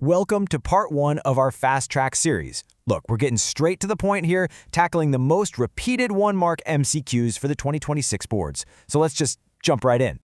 Welcome to part 1 of our Fast Track series. Look, we're getting straight to the point here, tackling the most repeated one-mark MCQs for the 2026 boards. So let's just jump right in.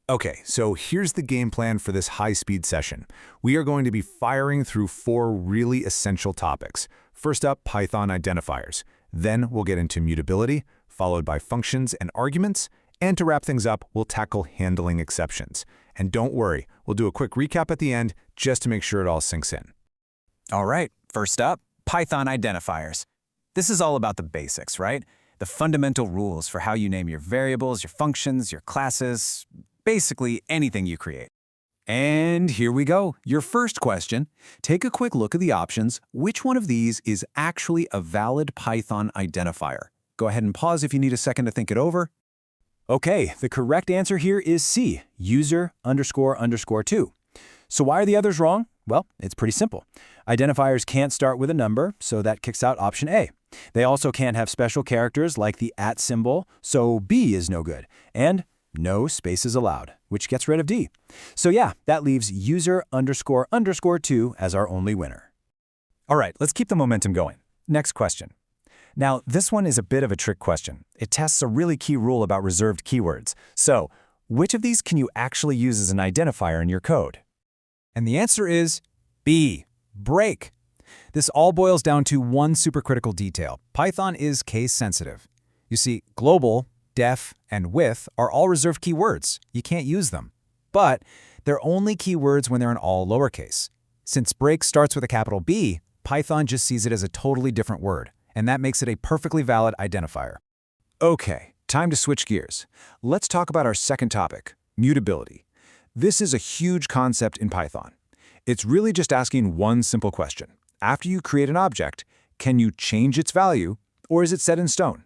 Okay, so here's the game plan for this high-speed session. We are going to be firing through 4 really essential topics. First up, Python identifiers. Then we'll get into mutability, followed by functions and arguments. And to wrap things up, we'll tackle handling exceptions. And don't worry, we'll do a quick recap at the end just to make sure it all sinks in. All right, first up, Python identifiers. This is all about the basics, right? The fundamental rules for how you name your variables, your functions, your classes, basically anything you create. And here we go, your first question. Take a quick look at the options. Which one of these is actually a valid Python identifier? Go ahead and pause if you need a second to think it over. Okay, the correct answer here is C, user__2. So why are the others wrong? Well, it's pretty simple. Identifiers can't start with a number, so that kicks out option A. They also can't have special characters like the @ symbol, so B is no good. And no spaces allowed, which gets rid of D. So yeah, that leaves user__2 as our only winner. All right, let's keep the momentum going. Next question. Now, this one is a bit of a trick question. It tests a really key rule about reserved keywords. So, which of these can you actually use as an identifier in your code? And the answer is B, break. This all boils down to one supercritical detail. Python is case sensitive. You see, global, def, and with are all reserved keywords. You can't use them. But they're only keywords when they're in all lowercase. Since break starts with a capital B, Python just sees it as a totally different word, and that makes it a perfectly valid identifier. Okay, time to switch gears. Let's talk about our second topic, mutability. This is a huge concept in Python. It's really just asking one simple question. After you create an object, can you change its value, or is it set in stone?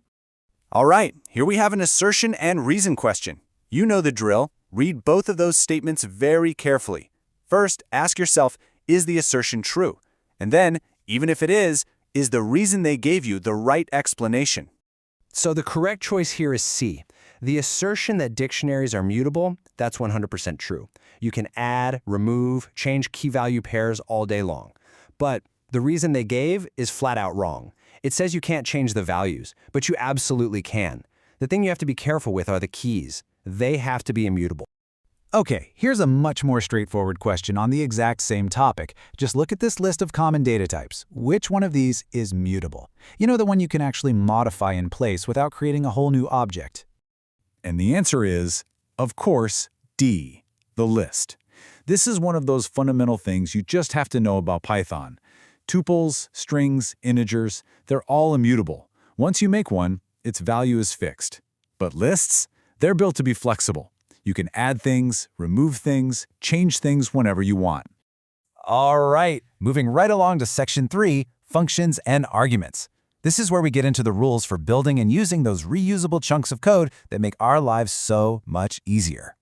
All right, here we have an assertion and reason question. You know the drill. Read both of those statements very carefully. First, ask yourself, is the assertion true? And then, even if it is the reason they gave you the right explanation? So the correct choice here is C. The assertion that dictionaries are mutable, that's 100% true. You can add, remove, change key value pairs all day long. But the reason they gave is flat out wrong. It says you can't change the values, but you absolutely can. The thing you have to be careful with are the keys. They have to be immutable. Okay, here's a much more straightforward question on the exact same topic. Just look at this list of common data types. Which one of these is mutable? You know, the one you can actually modify in place without creating a whole new object. And the answer is, of course, D, the list. This is one of those fundamental things you just have to know about Python. Tuples, strings, integers, they're all immutable. Once you make one, its value is fixed. But lists, they're built to be flexible. You can add things, remove things, change things whenever you want. All right, moving right along to section 3, functions and arguments. This is where we get into the rules for building and using those reusable chunks of code that make our lives so much easier.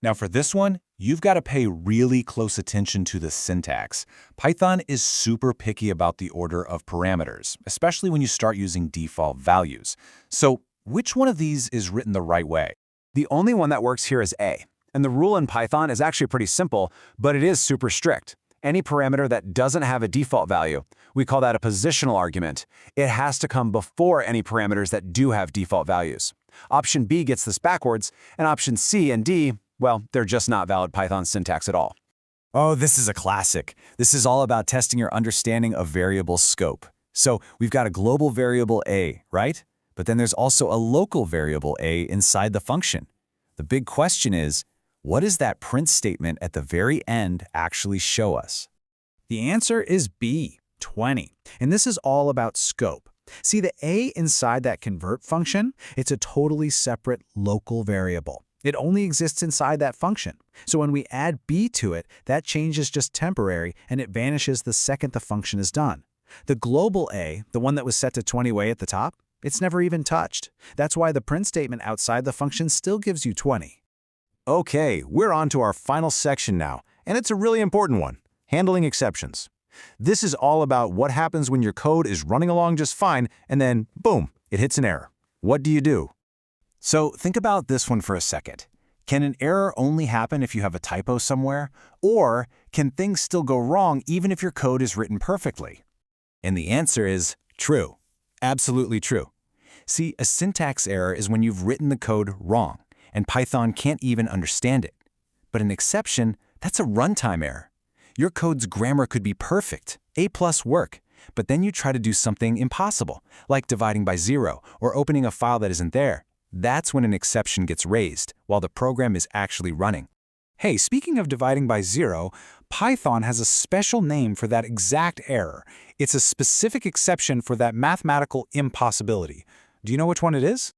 Now for this one, you've got to pay really close attention to the syntax. Python is super picky about the order of parameters, especially when you start using default values. So which one of these is written the right way? The only one that works here is A. And the rule in Python is actually pretty simple, but it is super strict. Any parameter that doesn't have a default value, we call that a positional argument. It has to come before any parameters that do have default values. Option B gets this backwards, and option C and D, well, they're just not valid Python syntax at all. Oh, this is a classic. This is all about testing your understanding of variable scope. So we've got a global variable A, right? But then there's also a local variable A inside the function. The big question is, what does that print statement at the very end actually show us? The answer is B, 20. And this is all about scope. See, the A inside that convert function, it's a totally separate local variable. It only exists inside that function. So when we add B to it, that change is just temporary and it vanishes the second the function is done. The global A, the one that was set to 20 way at the top, it's never even touched. That's why the print statement outside the function still gives you 20. Okay, we're on to our final section now, and it's a really important one, handling exceptions. This is all about what happens when your code is running along just fine, and then, boom, it hits an error. What do you do? So think about this one for a second. Can an error only happen if you have a typo somewhere? Or can things still go wrong even if your code is written perfectly? And the answer is true. Absolutely true. See, a syntax error is when you've written the code wrong, and Python can't even understand it. But an exception, that's a runtime error. Your code's grammar could be perfect, A+ work, but then you try to do something impossible, like dividing by 0 or opening a file that isn't there. That's when an exception gets raised, while the program is actually running. Hey, speaking of dividing by 0, Python has a special name for that exact error. It's a specific exception for that mathematical impossibility. Do you know which one it is?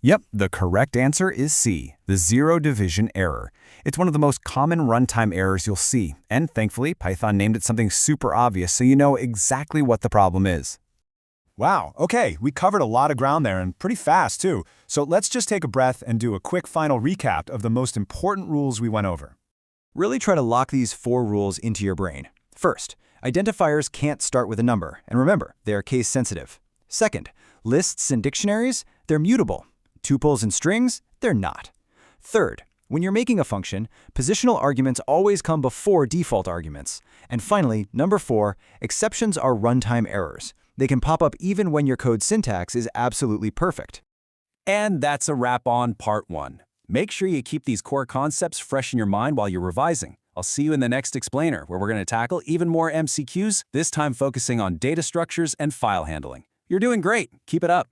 Yep, the correct answer is C, the zero division error. It's one of the most common runtime errors you'll see, and thankfully, Python named it something super obvious so you know exactly what the problem is. Wow, okay, we covered a lot of ground there and pretty fast too. So let's just take a breath and do a quick final recap of the most important rules we went over. Really try to lock these 4 rules into your brain. First, identifiers can't start with a number, and remember, they are case sensitive. Second, lists and dictionaries, they're mutable. Tuples and strings, they're not. Third, when you're making a function, positional arguments always come before default arguments. And finally, number 4, exceptions are runtime errors. They can pop up even when your code syntax is absolutely perfect. And that's a wrap on part 1. Make sure you keep these core concepts fresh in your mind while you're revising. I'll see you in the next explainer, where we're going to tackle even more MCQs, this time focusing on data structures and file handling. You're doing great. Keep it up.